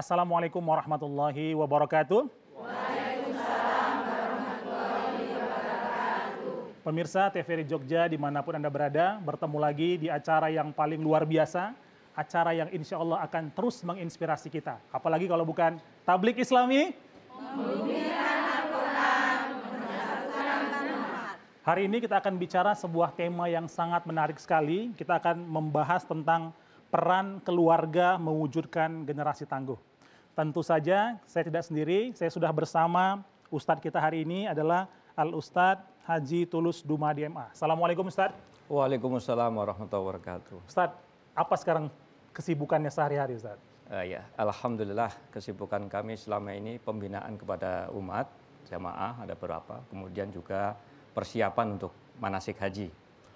Assalamualaikum warahmatullahi wabarakatuh. Pemirsa TVRI Jogja dimanapun Anda berada, bertemu lagi di acara yang paling luar biasa, acara yang insya Allah akan terus menginspirasi kita. Apalagi kalau bukan Tablik Islami. Hari ini kita akan bicara sebuah tema yang sangat menarik sekali. Kita akan membahas tentang peran keluarga mewujudkan generasi tangguh. Tentu saja saya tidak sendiri, saya sudah bersama Ustadz kita hari ini adalah Al-Ustadz Haji Tulus Dumadi MA. Assalamualaikum Ustadz. Waalaikumsalam warahmatullahi wabarakatuh. Ustadz, apa sekarang kesibukannya sehari-hari Ustadz? Ya, Alhamdulillah kesibukan kami selama ini pembinaan kepada umat, jamaah ada berapa, kemudian juga persiapan untuk manasik haji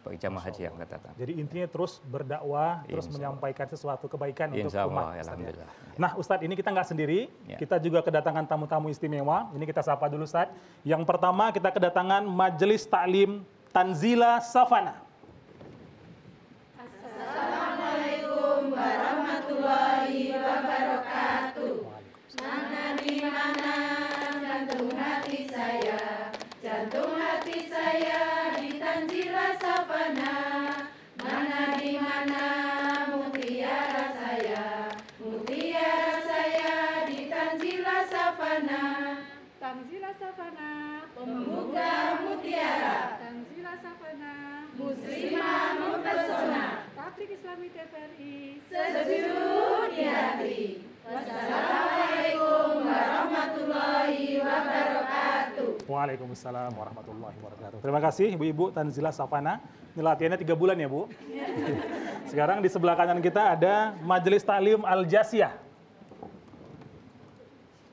bagi jamaah haji yang akan datang. Jadi intinya terus berdakwah, terus menyampaikan sesuatu kebaikan untuk umat. Alhamdulillah. Nah Ustadz, ini kita nggak sendiri, Ya. kita juga kedatangan tamu-tamu istimewa. Ini kita sapa dulu Ustadz. Yang pertama kita kedatangan Majelis Taklim Tanzila Safana. Assalamualaikum warahmatullahi wabarakatuh. Mana di mana jantung hati saya di Tanzila Safana. Mana di mana mutiara saya di Tanzila Safana. Tanzila Safana, Pemuda mutiara, Tanzila Safana, muslimah mempesona, Tablik Islami TVRI. sejuk di hati. Wassalamualaikum warahmatullahi wabarakatuh. Waalaikumsalam warahmatullahi wabarakatuh. Terima kasih Ibu-Ibu Tanzila Safana. Ini latihannya 3 bulan ya Bu. Sekarang di sebelah kanan kita ada Majelis Taklim Al-Jasiyah.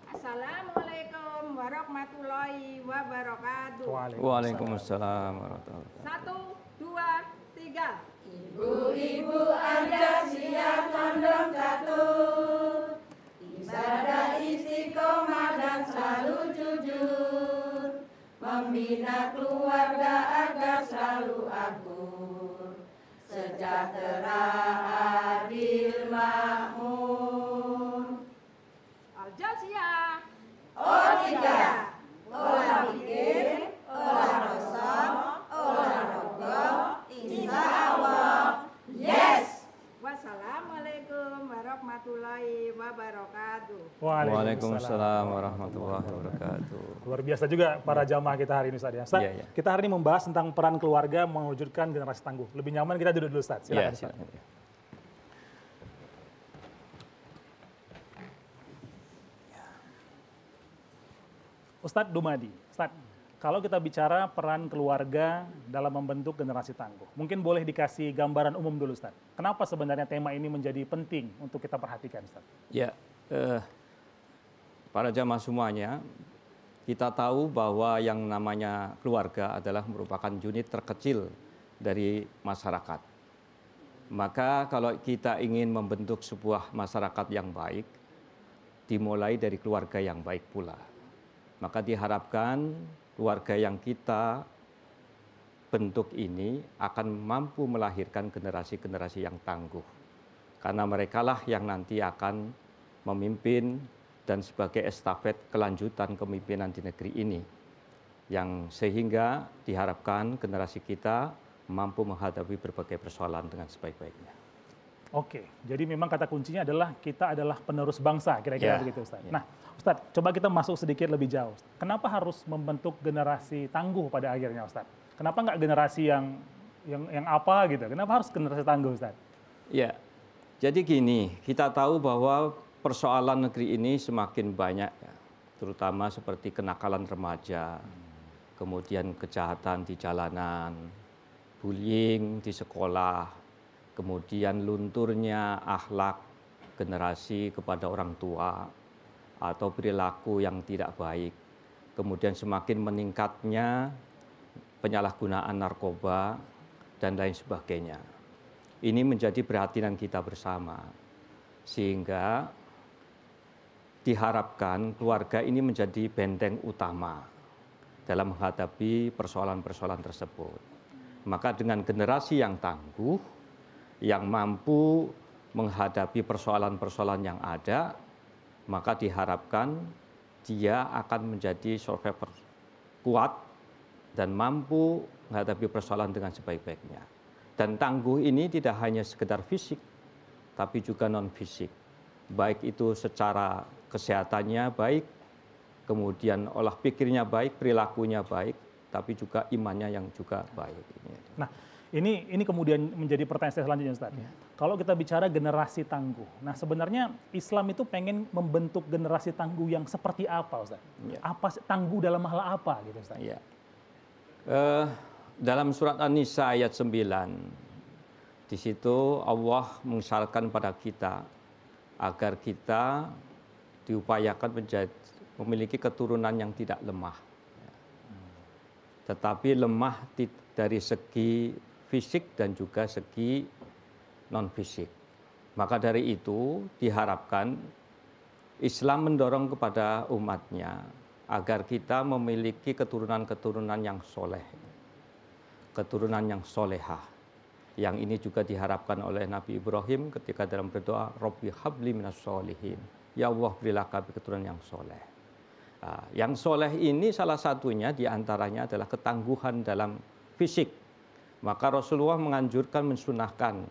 Assalamualaikum warahmatullahi wabarakatuh. Waalaikumsalam warahmatullahi wabarakatuh. 1, 2, 3. Ibu-ibu Anda siap condong catur, ibadah istiqomah dan selalu jujur, membina keluarga agar selalu akur, sejahtera adil makmur. Al-Jasiyah. O3, olah pikir, olah kosong, olah rogoh, insya Allah, yes! Wassalamualaikum warahmatullahi wabarakatuh. Waalaikumsalam warahmatullahi wabarakatuh. Luar biasa juga para jamaah kita hari ini Ustadz ya. Ustadz, Iya. kita hari ini membahas tentang peran keluarga mewujudkan generasi tangguh. Lebih nyaman kita duduk dulu Ustadz. Silakan Ya, Ustadz. silakan. Ustadz Dumadi, Ustadz, kalau kita bicara peran keluarga dalam membentuk generasi tangguh, mungkin boleh dikasih gambaran umum dulu Ustadz. Kenapa sebenarnya tema ini menjadi penting untuk kita perhatikan Ustadz? Ya, para jamaah semuanya, kita tahu bahwa yang namanya keluarga adalah merupakan unit terkecil dari masyarakat. Maka kalau kita ingin membentuk sebuah masyarakat yang baik, dimulai dari keluarga yang baik pula. Maka diharapkan keluarga yang kita bentuk ini akan mampu melahirkan generasi-generasi yang tangguh. Karena merekalah yang nanti akan memimpin dan sebagai estafet kelanjutan kepemimpinan di negeri ini. Yang sehingga diharapkan generasi kita mampu menghadapi berbagai persoalan dengan sebaik-baiknya. Oke, jadi memang kata kuncinya adalah kita adalah penerus bangsa, kira-kira Ya, begitu Ustadz. ya. Nah, Ustadz, coba kita masuk sedikit lebih jauh. Kenapa harus membentuk generasi tangguh pada akhirnya Ustadz? Kenapa nggak generasi yang apa gitu? Kenapa harus generasi tangguh Ustadz? Ya, jadi gini, kita tahu bahwa persoalan negeri ini semakin banyak, ya, terutama seperti kenakalan remaja, kemudian kejahatan di jalanan, bullying di sekolah, kemudian lunturnya akhlak generasi kepada orang tua atau perilaku yang tidak baik, kemudian semakin meningkatnya penyalahgunaan narkoba dan lain sebagainya. Ini menjadi perhatian kita bersama, sehingga diharapkan keluarga ini menjadi benteng utama dalam menghadapi persoalan-persoalan tersebut. Maka dengan generasi yang tangguh, yang mampu menghadapi persoalan-persoalan yang ada, maka diharapkan dia akan menjadi survivor kuat dan mampu menghadapi persoalan dengan sebaik-baiknya. Dan tangguh ini tidak hanya sekedar fisik, tapi juga non-fisik. Baik itu secara kesehatannya baik, kemudian olah pikirnya baik, perilakunya baik, tapi juga imannya yang juga baik. Nah, ini kemudian menjadi pertanyaan saya selanjutnya, Ustaz. Kalau kita bicara generasi tangguh, nah sebenarnya Islam itu pengen membentuk generasi tangguh yang seperti apa, Ustaz? Apa tangguh dalam hal apa, gitu, Ustaz? Dalam surat An-Nisa ayat 9, di situ Allah mengisyaratkan pada kita agar kita diupayakan memiliki keturunan yang tidak lemah. Tetapi lemah dari segi fisik dan juga segi non-fisik. Maka dari itu diharapkan Islam mendorong kepada umatnya agar kita memiliki keturunan-keturunan yang soleh, keturunan yang solehah. Yang ini juga diharapkan oleh Nabi Ibrahim ketika dalam berdoa, Rabbi habli minas sholihin. Ya Allah, berilah kami keturunan yang soleh. Nah, yang soleh ini salah satunya diantaranya adalah ketangguhan dalam fisik. Maka Rasulullah menganjurkan, mensunahkan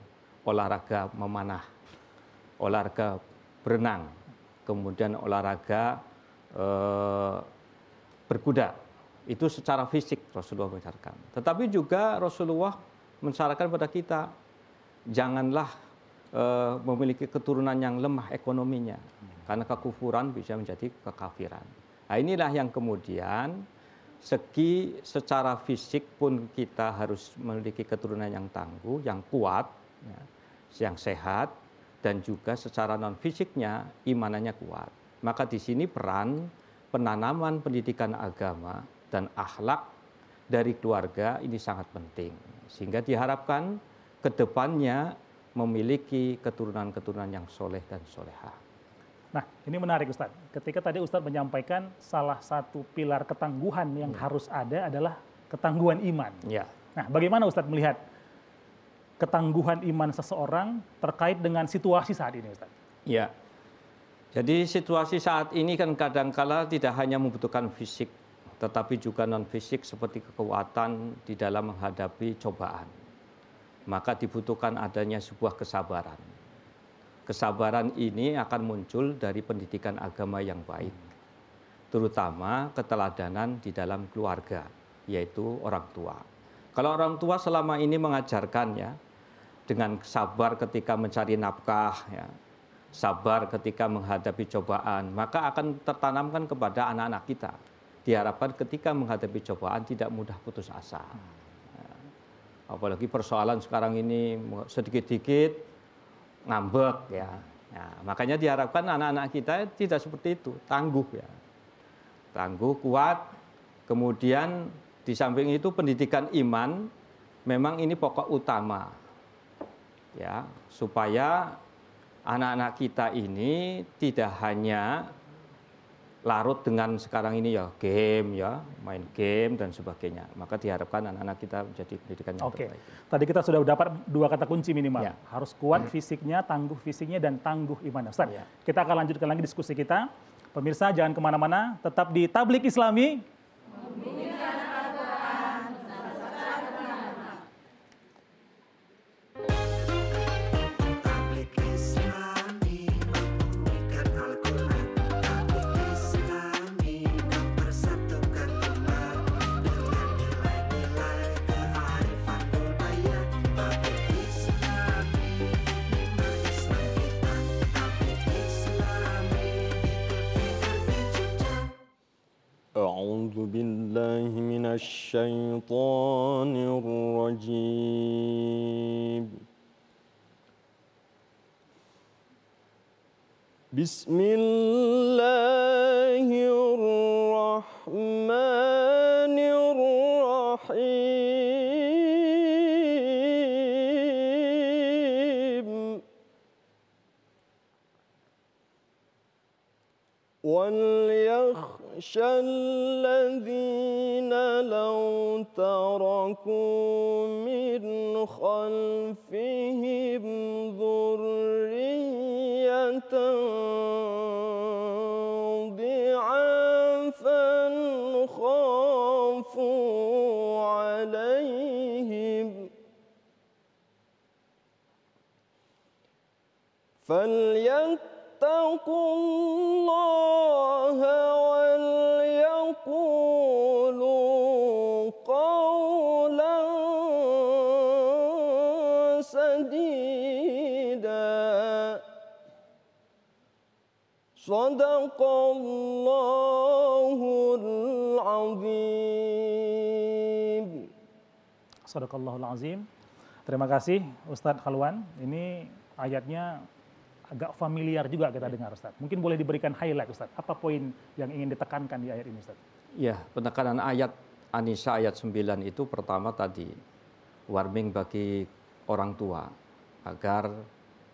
olahraga memanah, olahraga berenang, kemudian olahraga berkuda. Itu secara fisik Rasulullah mengajarkan. Tetapi juga Rasulullah mensyaratkan pada kita, janganlah memiliki keturunan yang lemah ekonominya. Karena kekufuran bisa menjadi kekafiran. Nah, inilah yang kemudian segi secara fisik pun kita harus memiliki keturunan yang tangguh, yang kuat, yang sehat, dan juga secara non-fisiknya imanannya kuat. Maka di sini peran penanaman pendidikan agama dan akhlak dari keluarga ini sangat penting. Sehingga diharapkan ke depannya memiliki keturunan-keturunan yang soleh dan solehah. Nah, ini menarik, Ustadz. Ketika tadi Ustadz menyampaikan salah satu pilar ketangguhan yang harus ada adalah ketangguhan iman. Ya. Nah, bagaimana Ustadz melihat ketangguhan iman seseorang terkait dengan situasi saat ini, Ustadz? Ya. Jadi situasi saat ini kan kadangkala tidak hanya membutuhkan fisik, tetapi juga non-fisik seperti kekuatan di dalam menghadapi cobaan. Maka dibutuhkan adanya sebuah kesabaran. Kesabaran ini akan muncul dari pendidikan agama yang baik, terutama keteladanan di dalam keluarga, yaitu orang tua. Kalau orang tua selama ini mengajarkan ya, dengan sabar ketika mencari nafkah, ya, sabar ketika menghadapi cobaan, maka akan tertanamkan kepada anak-anak kita. Diharapkan ketika menghadapi cobaan tidak mudah putus asa. Apalagi persoalan sekarang ini sedikit-sedikit ngambek ya. Nah, makanya diharapkan anak-anak kita tidak seperti itu, tangguh ya. Tangguh, kuat. Kemudian di samping itu pendidikan iman memang ini pokok utama. Ya, supaya anak-anak kita ini tidak hanya larut dengan sekarang ini ya game ya, main game dan sebagainya. Maka diharapkan anak-anak kita menjadi pendidikan yang terbaik. Tadi kita sudah dapat dua kata kunci minimal. Ya. Harus kuat fisiknya, tangguh fisiknya, dan tangguh iman. Ustaz, kita akan lanjutkan lagi diskusi kita. Pemirsa jangan kemana-mana, tetap di Tablik Islami. أعوذ بالله من الشيطان الرجيم بسم الله الرحمن الرحيم وليخشى الذين لو تركوا من خلفهم ذرية عليهم فليتقوا الله وليقولوا قولا سديدا صدق الله العظيم. Sadaqallahul azim. Terima kasih Ustadz Khalwan. Ini ayatnya agak familiar juga kita dengar Ustadz. Mungkin boleh diberikan highlight Ustadz. Apa poin yang ingin ditekankan di ayat ini Ustadz? Ya, penekanan ayat An-Nisa ayat 9 itu pertama tadi warning bagi orang tua agar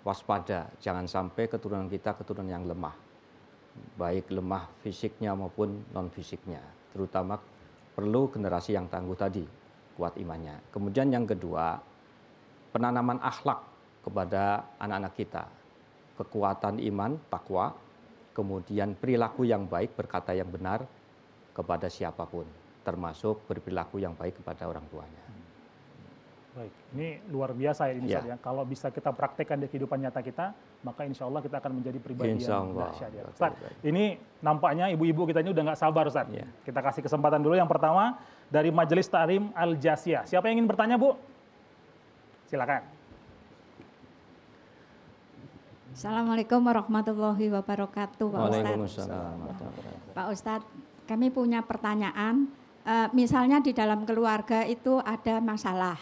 waspada, jangan sampai keturunan kita keturunan yang lemah. Baik lemah fisiknya maupun non fisiknya. Terutama perlu generasi yang tangguh tadi, kuat imannya. Kemudian yang kedua, penanaman akhlak kepada anak-anak kita. Kekuatan iman, takwa, kemudian perilaku yang baik, berkata yang benar kepada siapapun, termasuk berperilaku yang baik kepada orang tuanya. Baik, ini luar biasa ya ini Ya. Ustadz ya. Kalau bisa kita praktekkan di kehidupan nyata kita, maka insya Allah kita akan menjadi pribadi Insya yang Allah. dahsyat ya. Betul, Ustadz, betul. ini nampaknya ibu-ibu kita ini udah nggak sabar Ustadz. Ya. Kita kasih kesempatan dulu. Yang pertama dari Majelis Ta'lim Al-Jasiyah. Siapa yang ingin bertanya Bu? Silakan. Assalamualaikum warahmatullahi wabarakatuh, Pak Ustadz. Waalaikumsalam. Pak Ustadz, kami punya pertanyaan. Misalnya di dalam keluarga itu ada masalah,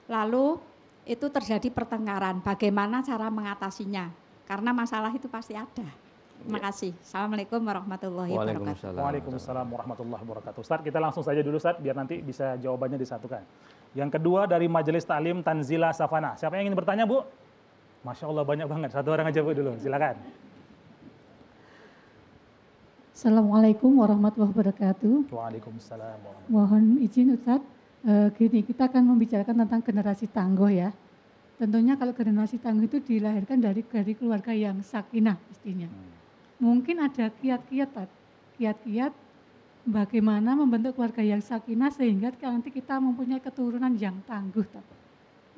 lalu itu terjadi pertengkaran. Bagaimana cara mengatasinya? Karena masalah itu pasti ada. Terima kasih. Assalamualaikum warahmatullahi wabarakatuh. Waalaikumsalam. Waalaikumsalam warahmatullahi wabarakatuh. Ustadz, kita langsung saja dulu Ustadz, biar nanti bisa jawabannya disatukan. Yang kedua dari Majelis Ta'lim Tanzila Safana. Siapa yang ingin bertanya Bu? Masya Allah banyak banget. Satu orang aja Bu dulu, silakan. Assalamualaikum warahmatullahi wabarakatuh. Waalaikumsalam warahmatullahi Mohon izin Ustadz, gini kita akan membicarakan tentang generasi tangguh ya. Tentunya kalau generasi tangguh itu dilahirkan dari keluarga yang sakinah pastinya. Mungkin ada kiat-kiat, Tad. Kiat-kiat bagaimana membentuk keluarga yang sakinah sehingga nanti kita mempunyai keturunan yang tangguh, Tad.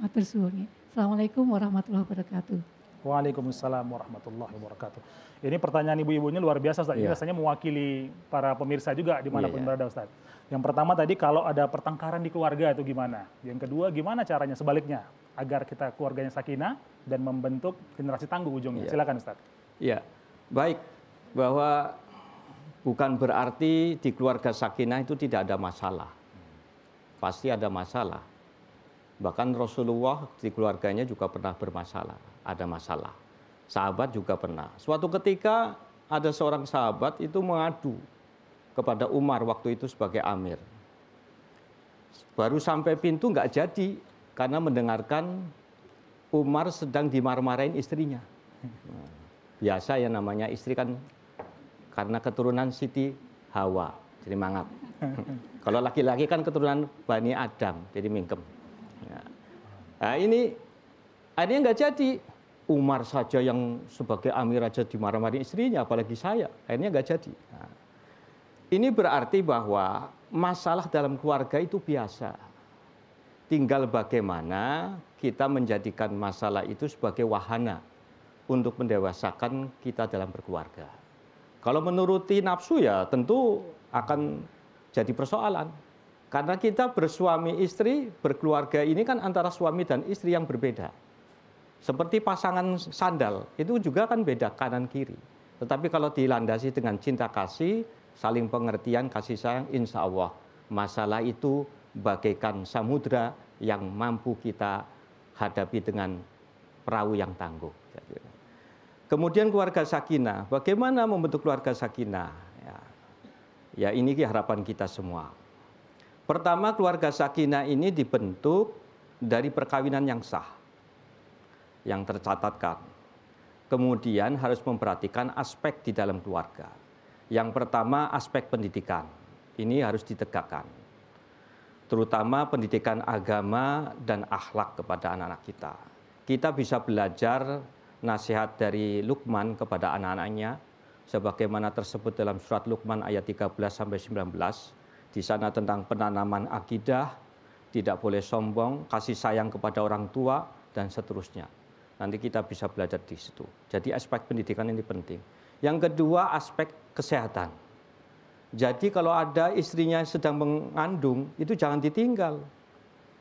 Matur suwun. Assalamualaikum warahmatullahi wabarakatuh. Waalaikumsalam warahmatullahi wabarakatuh. Ini pertanyaan ibu-ibu ini luar biasa Ustaz. Ini Iya. rasanya mewakili para pemirsa juga dimanapun Iya, iya. berada Ustaz. Yang pertama tadi kalau ada pertengkaran di keluarga itu gimana? Yang kedua gimana caranya sebaliknya agar kita keluarganya sakinah dan membentuk generasi tangguh ujungnya. Iya. Silakan Ustaz. Ya, baik. Bahwa bukan berarti di keluarga sakinah itu tidak ada masalah. Pasti ada masalah. Bahkan Rasulullah di keluarganya juga pernah bermasalah, ada masalah. Sahabat juga pernah. Suatu ketika ada seorang sahabat itu mengadu kepada Umar waktu itu sebagai amir. Baru sampai pintu nggak jadi karena mendengarkan Umar sedang dimar-marahin istrinya. Biasa ya namanya istri kan karena keturunan Siti Hawa, jadi mangap. Kalau laki-laki kan keturunan Bani Adam, jadi mingkem. Nah ini akhirnya nggak jadi. Umar saja yang sebagai amir aja dimarah-marahin istrinya, apalagi saya. Akhirnya nggak jadi. Nah, ini berarti bahwa masalah dalam keluarga itu biasa. Tinggal bagaimana kita menjadikan masalah itu sebagai wahana untuk mendewasakan kita dalam berkeluarga. Kalau menuruti nafsu ya tentu akan jadi persoalan. Karena kita bersuami istri, berkeluarga ini kan antara suami dan istri yang berbeda. Seperti pasangan sandal, itu juga kan beda kanan kiri. Tetapi kalau dilandasi dengan cinta kasih, saling pengertian, kasih sayang, insya Allah masalah itu bagaikan samudra yang mampu kita hadapi dengan perahu yang tangguh. Kemudian keluarga sakinah, bagaimana membentuk keluarga sakinah? Ya ini harapan kita semua. Pertama, keluarga sakinah ini dibentuk dari perkawinan yang sah, yang tercatatkan. Kemudian harus memperhatikan aspek di dalam keluarga. Yang pertama, aspek pendidikan. Ini harus ditegakkan. Terutama pendidikan agama dan akhlak kepada anak-anak kita. Kita bisa belajar nasihat dari Luqman kepada anak-anaknya, sebagaimana tersebut dalam surat Luqman ayat 13-19. Di sana tentang penanaman akidah, tidak boleh sombong, kasih sayang kepada orang tua, dan seterusnya. Nanti kita bisa belajar di situ. Jadi aspek pendidikan ini penting. Yang kedua, aspek kesehatan. Jadi kalau ada istrinya sedang mengandung, itu jangan ditinggal.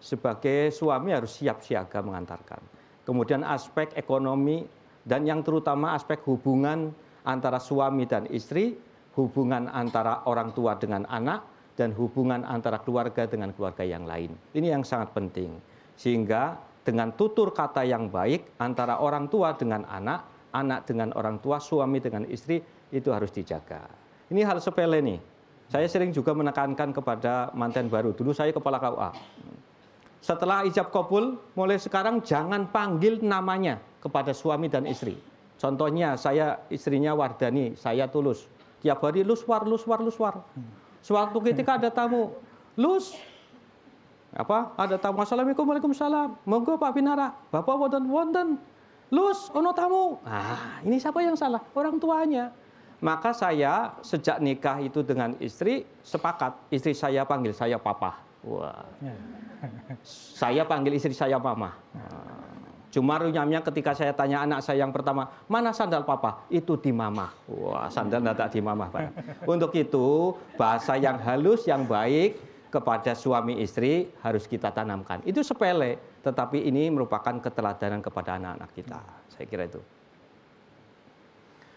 Sebagai suami harus siap siaga mengantarkan. Kemudian aspek ekonomi, dan yang terutama aspek hubungan antara suami dan istri, hubungan antara orang tua dengan anak, dan hubungan antara keluarga dengan keluarga yang lain. Ini yang sangat penting. Sehingga dengan tutur kata yang baik antara orang tua dengan anak, anak dengan orang tua, suami dengan istri, itu harus dijaga. Ini hal sepele nih. Saya sering juga menekankan kepada manten baru. Dulu saya kepala KUA. Setelah ijab kabul, mulai sekarang jangan panggil namanya kepada suami dan istri. Contohnya saya istrinya Wardani, saya Tulus. Tiap hari luswar, luswar, luswar. Suatu ketika ada tamu, Lus, ada tamu, assalamualaikum, waalaikumsalam, monggo Pak Binara, bapak wonten, Lus, ono tamu. Ini siapa yang salah? Orang tuanya. Maka saya sejak nikah itu dengan istri sepakat, istri saya panggil saya papa. Wah. Saya panggil istri saya mama. Cuma runyamnya ketika saya tanya anak saya yang pertama, mana sandal papa? Itu di mama. Wah, sandal tidak di mama, Pak. Untuk itu, bahasa yang halus, yang baik kepada suami istri harus kita tanamkan. Itu sepele, tetapi ini merupakan keteladanan kepada anak-anak kita. Saya kira itu.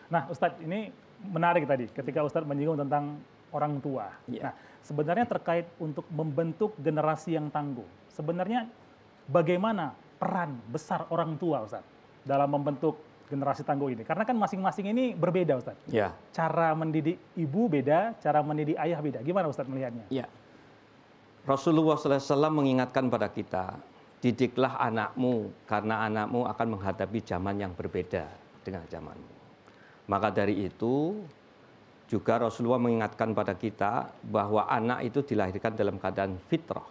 Nah, Ustadz, ini menarik tadi ketika Ustadz menyinggung tentang orang tua. Ya. Nah, sebenarnya terkait untuk membentuk generasi yang tangguh. Sebenarnya bagaimana peran besar orang tua, Ustadz, dalam membentuk generasi tangguh ini? Karena kan masing-masing ini berbeda, Ustadz. Ya. Cara mendidik ibu beda, cara mendidik ayah beda. Gimana Ustadz melihatnya? Ya. Rasulullah SAW mengingatkan pada kita, didiklah anakmu karena anakmu akan menghadapi zaman yang berbeda dengan zamanmu. Maka dari itu juga Rasulullah mengingatkan pada kita bahwa anak itu dilahirkan dalam keadaan fitrah.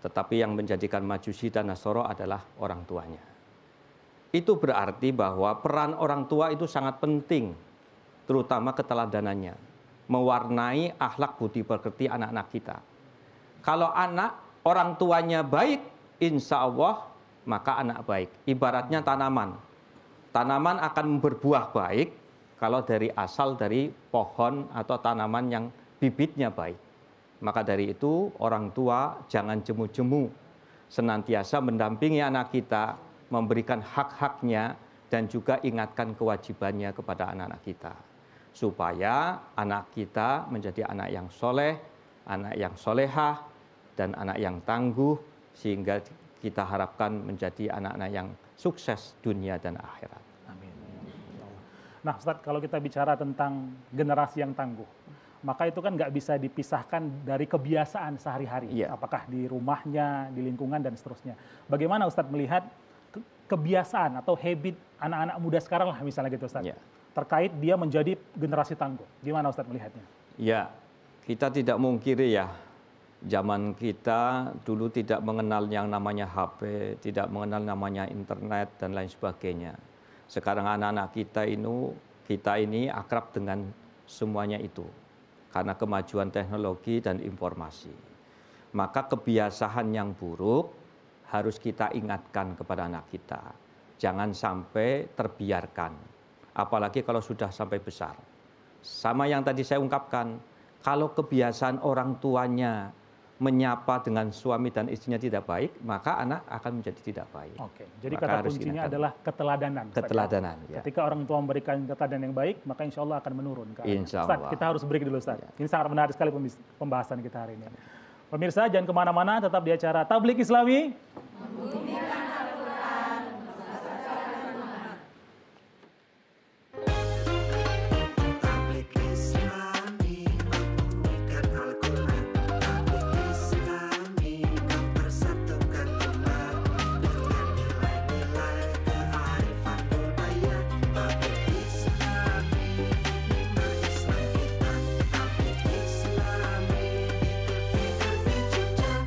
Tetapi yang menjadikan Majusi dan Nasoro adalah orang tuanya. Itu berarti bahwa peran orang tua itu sangat penting, terutama keteladanannya, mewarnai akhlak budi pekerti anak-anak kita. Kalau anak orang tuanya baik, insya Allah maka anak baik. Ibaratnya tanaman. Tanaman akan berbuah baik kalau dari asal dari pohon atau tanaman yang bibitnya baik. Maka dari itu orang tua jangan jemu-jemu. Senantiasa mendampingi anak kita, memberikan hak-haknya, dan juga ingatkan kewajibannya kepada anak-anak kita. Supaya anak kita menjadi anak yang soleh, anak yang solehah, dan anak yang tangguh, sehingga kita harapkan menjadi anak-anak yang sukses dunia dan akhirat. Amin. Nah, Ustadz, kalau kita bicara tentang generasi yang tangguh, maka itu kan nggak bisa dipisahkan dari kebiasaan sehari-hari. Iya. Apakah di rumahnya, di lingkungan, dan seterusnya. Bagaimana Ustadz melihat kebiasaan atau habit anak-anak muda sekarang lah misalnya gitu, Ustadz, Iya. terkait dia menjadi generasi tangguh. Gimana Ustadz melihatnya? Ya, kita tidak mungkiri ya, zaman kita dulu tidak mengenal yang namanya HP, tidak mengenal namanya internet, dan lain sebagainya. Sekarang anak-anak kita ini akrab dengan semuanya itu, karena kemajuan teknologi dan informasi. Maka kebiasaan yang buruk harus kita ingatkan kepada anak kita. Jangan sampai terbiarkan, apalagi kalau sudah sampai besar. Sama yang tadi saya ungkapkan, kalau kebiasaan orang tuanya menyapa dengan suami dan istrinya tidak baik, maka anak akan menjadi tidak baik. Oke, jadi Maka kata harus kuncinya diingatkan. adalah keteladanan. Ustadz, ya. Keteladanan, ya. Ketika orang tua memberikan keteladanan yang baik, maka insya Allah akan menurun. Insya Ustadz, Allah. kita harus break dulu, Ustadz. Ya. Ini sangat menarik sekali pembahasan kita hari ini. Pemirsa, jangan kemana-mana, tetap di acara Tablik Islami. Tablik Islami membumikan Al-Quran. Tablik Islami mempersatukan umat dengan nilai-nilai kearifan budaya. Tablik Islami bimbing Islam kita. Tablik Islami di TV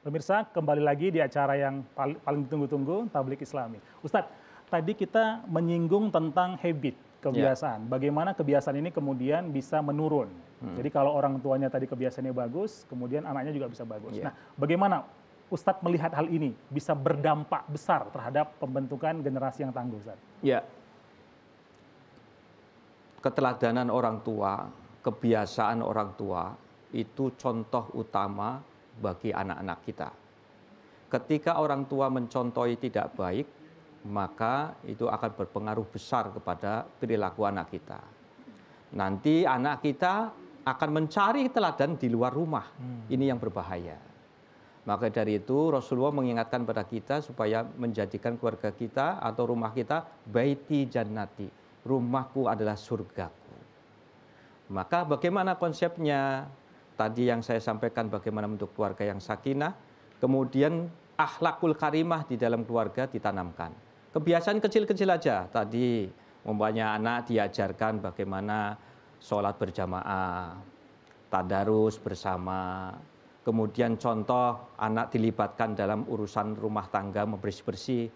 Pemirsa, kembali lagi di acara yang paling ditunggu-tunggu, Tablik Islami. Ustadz, tadi kita menyinggung tentang habit kebiasaan. Bagaimana kebiasaan ini kemudian bisa menurun. Jadi kalau orang tuanya tadi kebiasaannya bagus, kemudian anaknya juga bisa bagus. Ya. Nah, bagaimana Ustadz melihat hal ini bisa berdampak besar terhadap pembentukan generasi yang tangguh, Ustadz? Ya, keteladanan orang tua, kebiasaan orang tua itu contoh utama bagi anak-anak kita. Ketika orang tua mencontohi tidak baik, maka itu akan berpengaruh besar kepada perilaku anak kita. Nanti anak kita akan mencari teladan di luar rumah. Ini yang berbahaya. Maka dari itu Rasulullah mengingatkan pada kita supaya menjadikan keluarga kita atau rumah kita baiti jannati. Rumahku adalah surgaku. Maka bagaimana konsepnya? Tadi yang saya sampaikan bagaimana bentuk keluarga yang sakinah, kemudian akhlakul karimah di dalam keluarga ditanamkan. Kebiasaan kecil-kecil aja. Tadi umpamanya anak diajarkan bagaimana sholat berjamaah, tadarus bersama. Kemudian contoh anak dilibatkan dalam urusan rumah tangga, membersih-bersih.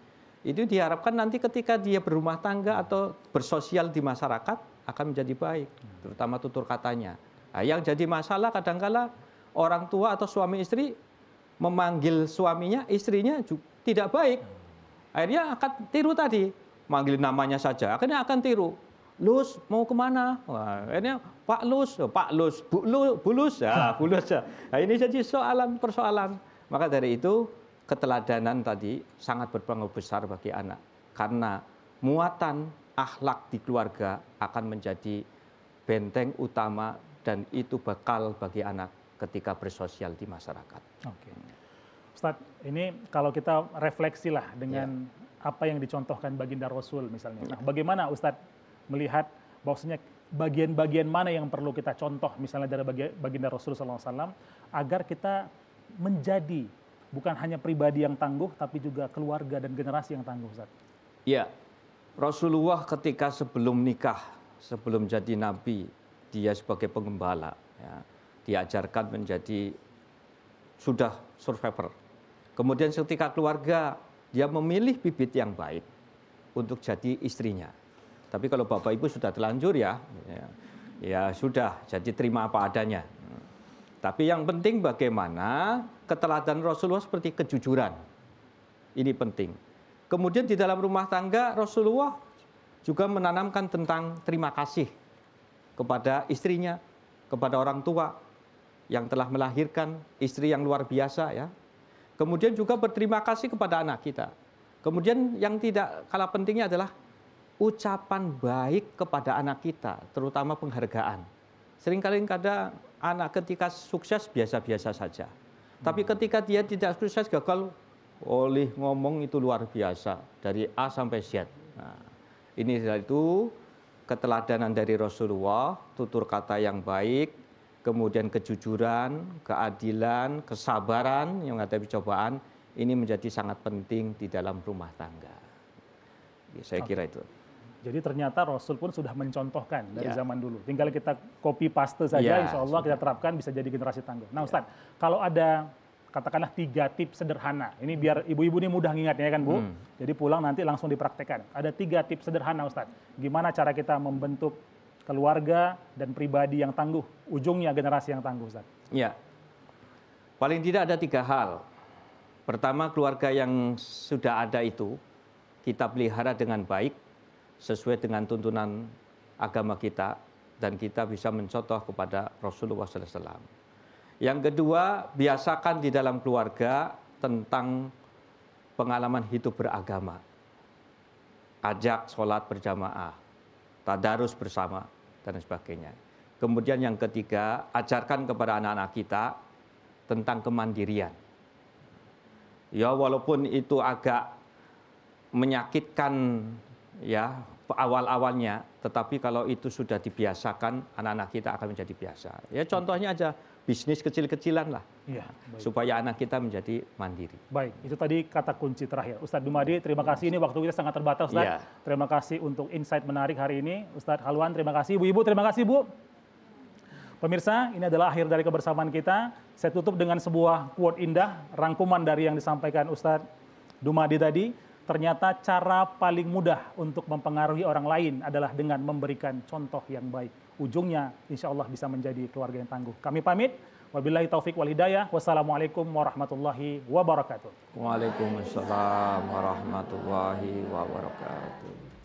Itu diharapkan nanti ketika dia berumah tangga atau bersosial di masyarakat akan menjadi baik, terutama tutur katanya. Nah, yang jadi masalah kadang-kala orang tua atau suami istri memanggil suaminya, istrinya tidak baik. Akhirnya akan tiru tadi, manggil namanya saja, akhirnya akan tiru. Lus, mau kemana? Wah, akhirnya Pak Lus, Bu Lus, ya, Bu Lus. Ya. Nah, ini jadi persoalan. Maka dari itu, keteladanan tadi sangat berpengaruh besar bagi anak. Karena muatan akhlak di keluarga akan menjadi benteng utama dan itu bekal bagi anak ketika bersosial di masyarakat. Oke. Ustadz, ini kalau kita refleksilah dengan apa yang dicontohkan baginda Rasul misalnya. Nah, bagaimana Ustadz melihat bahwasanya bagian-bagian mana yang perlu kita contoh misalnya dari baginda Rasul SAW agar kita menjadi bukan hanya pribadi yang tangguh tapi juga keluarga dan generasi yang tangguh, Ustadz? Iya, Rasulullah ketika sebelum nikah, sebelum jadi nabi, dia sebagai pengembala, ya, diajarkan menjadi sudah survivor. Kemudian ketika keluarga, dia memilih bibit yang baik untuk jadi istrinya. Tapi kalau bapak ibu sudah terlanjur ya sudah, jadi terima apa adanya. Tapi yang penting bagaimana keteladanan Rasulullah seperti kejujuran. Ini penting. Kemudian di dalam rumah tangga Rasulullah juga menanamkan tentang terima kasih kepada istrinya, kepada orang tua yang telah melahirkan, istri yang luar biasa ya. Kemudian juga berterima kasih kepada anak kita. Kemudian yang tidak kalah pentingnya adalah ucapan baik kepada anak kita, terutama penghargaan. Seringkali kadang anak ketika sukses biasa-biasa saja. Tapi ketika dia tidak sukses, gagal, oleh ngomong itu luar biasa dari A sampai Z. Nah, ini itu keteladanan dari Rasulullah, tutur kata yang baik, kemudian kejujuran, keadilan, kesabaran yang menghadapi cobaan, ini menjadi sangat penting di dalam rumah tangga. Saya kira itu. Jadi ternyata Rasul pun sudah mencontohkan dari zaman dulu. Tinggal kita copy paste saja, insya Allah kita terapkan bisa jadi generasi tangguh. Nah Ustadz, kalau ada katakanlah 3 tips sederhana, ini biar ibu-ibu ini mudah ngingatnya kan Bu, jadi pulang nanti langsung dipraktekkan. Ada 3 tips sederhana Ustadz, gimana cara kita membentuk keluarga dan pribadi yang tangguh, ujungnya generasi yang tangguh Ustadz? Ya, paling tidak ada 3 hal. Pertama, keluarga yang sudah ada itu kita pelihara dengan baik, sesuai dengan tuntunan agama kita, dan kita bisa mencontoh kepada Rasulullah SAW. Yang kedua, biasakan di dalam keluarga tentang pengalaman hidup beragama. Ajak sholat berjamaah, tadarus bersama, dan sebagainya. Kemudian yang ketiga, ajarkan kepada anak-anak kita tentang kemandirian. Ya, walaupun itu agak menyakitkan ya awal-awalnya, tetapi kalau itu sudah dibiasakan, anak-anak kita akan menjadi biasa. Ya contohnya aja bisnis kecil-kecilan lah, supaya anak kita menjadi mandiri. Baik, itu tadi kata kunci terakhir. Ustadz Dumadi, terima kasih, ini waktu kita sangat terbatas Ustadz. Terima kasih untuk insight menarik hari ini. Ustadz Halwan, terima kasih. Ibu-ibu, terima kasih Bu. Pemirsa, ini adalah akhir dari kebersamaan kita. Saya tutup dengan sebuah quote indah, rangkuman dari yang disampaikan Ustadz Dumadi tadi. ternyata cara paling mudah untuk mempengaruhi orang lain adalah dengan memberikan contoh yang baik. Ujungnya insya Allah bisa menjadi keluarga yang tangguh. Kami pamit. Wabillahi taufik wal hidayah. Wassalamualaikum warahmatullahi wabarakatuh. Waalaikumsalam warahmatullahi wabarakatuh.